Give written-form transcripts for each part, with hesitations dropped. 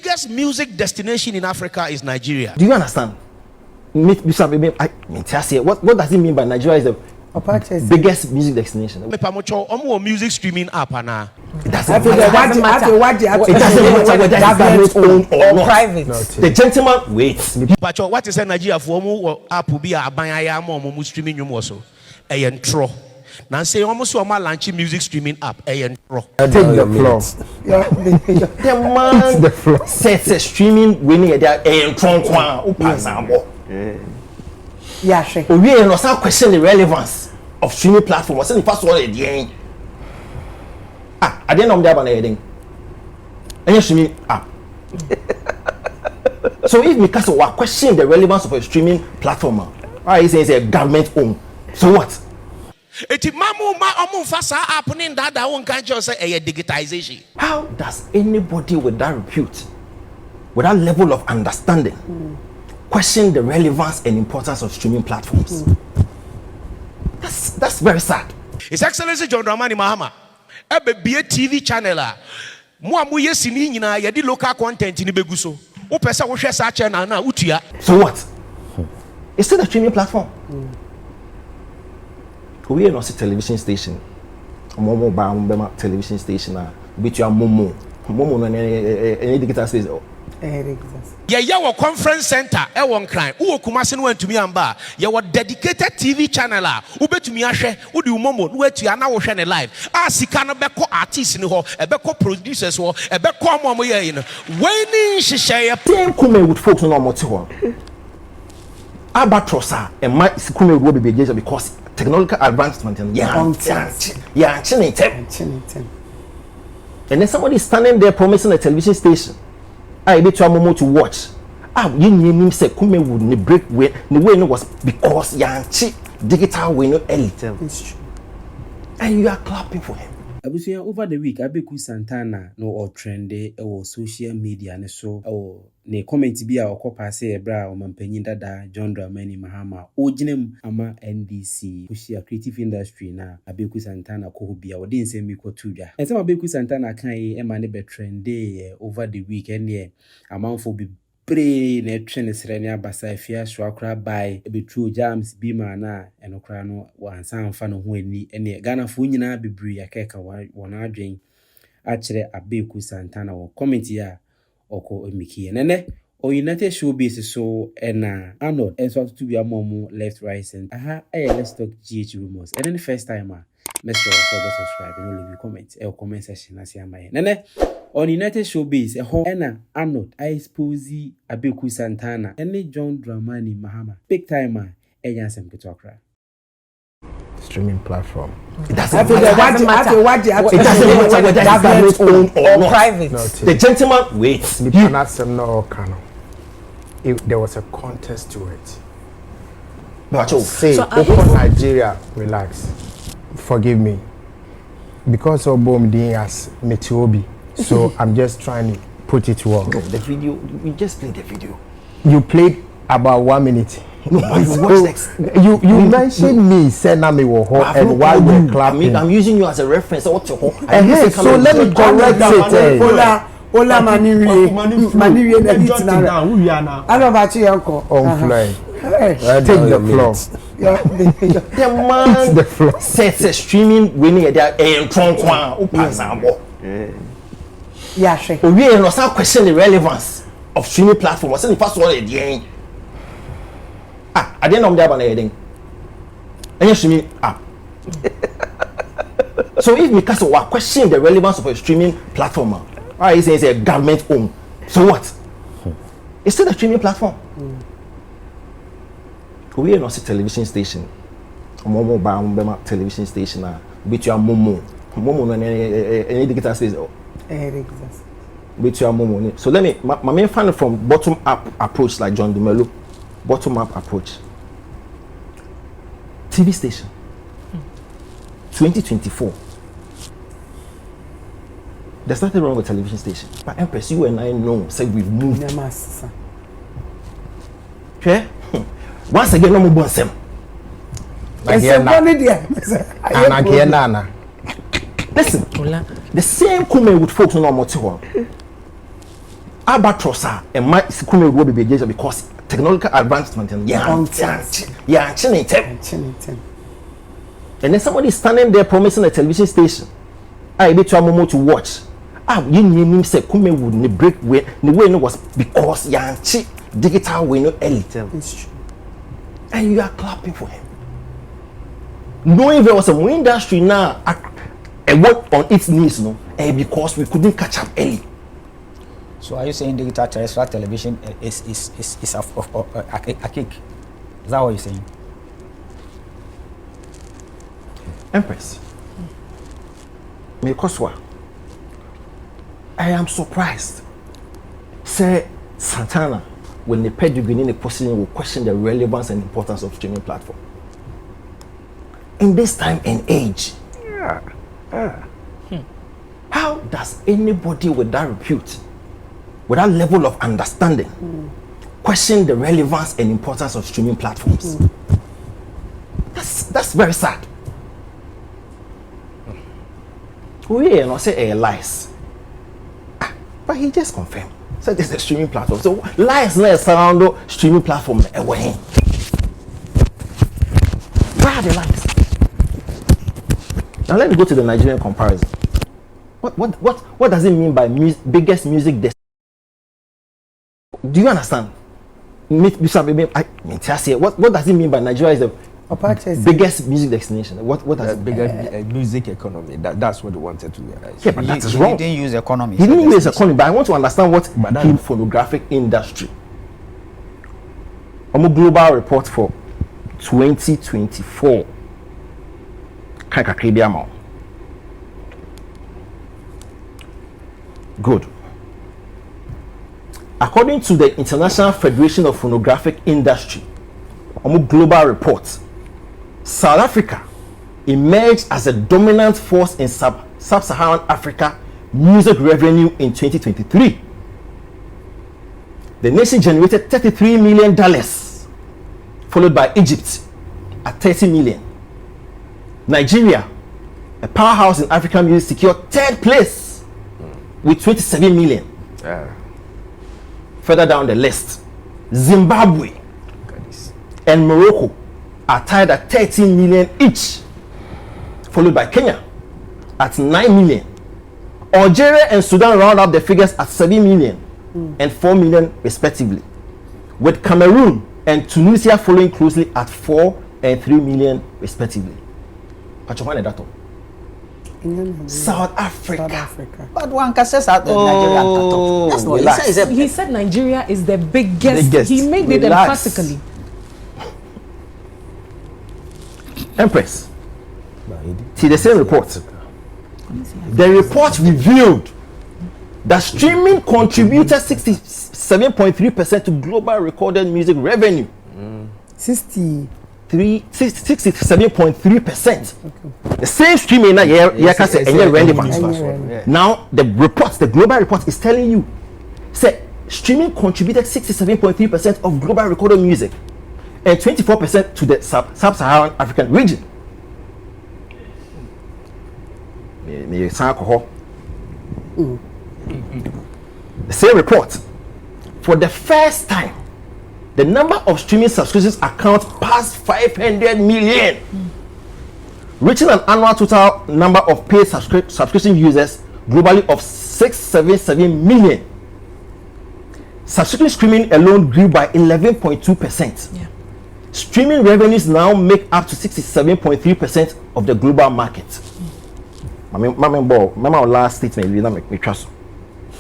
biggest music destination in Africa is Nigeria. Do you understand? What does it mean by Nigeria is the biggest music destination? Music streaming app and it doesn't matter whether it's owned or private. The gentleman waits. But what is Nigeria for app will be a banyaya streaming you also a intro. Now say almost my launching music streaming app a intro. Take the floor. The man the floor sets a streaming winning there a intro. Yeah, sure. We are not question the relevance of streaming platform. What's the first one again? I didn't know that one heading. And you streaming app. So if because we question the relevance of a streaming platform, I say it's a government owned. So what? Digitization. How does anybody with that repute, with that level of understanding, question the relevance and importance of streaming platforms? That's very sad. His Excellency John Dramani Mahama, a TV channel. Muamu sini na yadi local content in Beguso. Upesa wo hwe sa channel na utua. So what? It's still a streaming platform. We are not a television station. Momo ba television station na bitua momo no any digital space. Yeah, conference center e won cry wo kumase no antumi amba ya dedicated TV channel wo betumi ahwe wo di momo no atua na wo hwe ne live sika no beko artists ni ho e beko producers ho e beko momo ye no when hihye same come with folks no moti ho albatross and my come with be because technological advancement and and then somebody standing there promising a television station I be to a moment to watch. You name say come would ne break way the way no was because yanchi digital way no elite. It's true. And you are clapping for him. Abusuya over the week Abeiku Santana no or trendy or social media ne so or ne comment bi a okopa say ebra o mampanyin dada John Dramani Mahama oginem ama NDC pushia creative industry na Abeiku Santana ko bia o den nsem bi ko tudwa and some Abeiku Santana kan e ma ne be trendy over the week and ye amanfo bi pre na twene srene abasa afia so akra by e be true jams bi ma na enokra no wansa amfa no ho ani ene Ghana fo nyina bibri akeka wona adwen a kire Abeiku Santana wo comment ya oko emiki nene o United Showbiz so ena Arnold enso to be amomu left right and let's talk GH rumors and then the first time make sure you subscribe and leave a comment comment section as ya mai nene on United Showbiz ena Arnold I expose Abeiku Santana and John Dramani Mahama big timer eyansem ketokra streaming platform. It doesn't matter whether it's owned or private. The gentleman waits. There was a contest to it. Say, Nigeria, relax. Forgive me. Because of Bomdi as Metiobi. So I'm just trying to put it well. No, the video, we just played the video. You played about 1 minute. No, you mentioned me, said Nami Woho, and why we're clapping. I'm using you as a reference. What's your home? So let me correct it. Ola Maniwe I know about you, uncle. On fly. Take the floor. The man the floor sets a streaming winning there a trunk yeah, sure. We are not question the relevance of streaming platform. What's the first one again? I didn't know that one heading. And you streaming app. So if because we are questioning the relevance of a streaming platform, I say it's a government owned. So what? It's still a streaming platform. We are not a television station. Momo ba television station na bitua momo no any digital space. Bitua momo. So let me my main fan from bottom up approach like John Dumelo. Bottom up approach. TV station. 2024. There's nothing wrong with television station. But Empress, you and I know, say we've moved. Okay? Once again, no more sem. Listen, the same comment with folks on Motiwa. albatross and my kume will be because technological advancement and and then somebody standing there promising a television station I be to a moment to watch you name say kume would break way the way no was because yanchi digital way no elite and you are clapping for him knowing there was a more industry now and work on its knees no because we couldn't catch up early. So are you saying digital terrestrial television is a cake? Is that what you're saying? Empress, I am surprised. Say Santana, when the pedigree in the person will question the relevance and importance of streaming platform. In this time and age, how does anybody with that repute, with that level of understanding, question the relevance and importance of streaming platforms? That's very sad. We are not say lies, but he just confirmed. Said this is a streaming platform. So lies not surround streaming platform. Where are the lies? Now let me go to the Nigerian comparison. What does it mean by biggest music destination? Do you understand? What does it mean by Nigeria is the biggest music destination? What does it bigger music economy? That's what they wanted to realize. Yeah, but that is wrong. He didn't use economy. He didn't use economy, but I want to understand what in phonographic industry. A global report for 2024. Good. According to the International Federation of Phonographic Industry, a global report, South Africa emerged as a dominant force in sub-Saharan Africa music revenue in 2023. The nation generated $33 million, followed by Egypt at $30 million. Nigeria, a powerhouse in African music, secured third place with 27 million. Further down the list, Zimbabwe and Morocco are tied at 13 million each, followed by Kenya at 9 million. Algeria and Sudan round up the figures at 7 million and 4 million respectively, with Cameroon and Tunisia following closely at 4 and 3 million respectively. South Africa. But one can say Nigeria. That's what he said. He said Nigeria is the biggest. He made it emphatically. Empress. See the same report. The report revealed that streaming contributed 67.3% to global recorded music revenue. 67.3%. The same streaming now, now the global report is telling you, say streaming contributed 67.3% of global recorded music and 24% to the sub-Saharan African region. The same report, for the first time, the number of streaming subscriptions accounts past 500 million, reaching an annual total number of paid subscription users globally of 677 million. Subscription streaming alone grew by 11.2%. Yeah. Streaming revenues now make up to 67.3% of the global market. My last statement will not make me trust.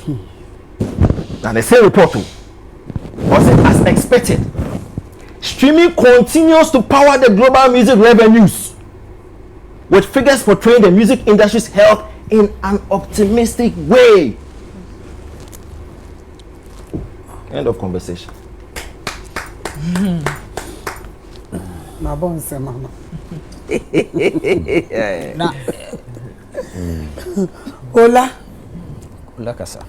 And the same report was as expected. Streaming continues to power the global music revenues, with figures portraying the music industry's health in an optimistic way. End of conversation. Ola Kasa.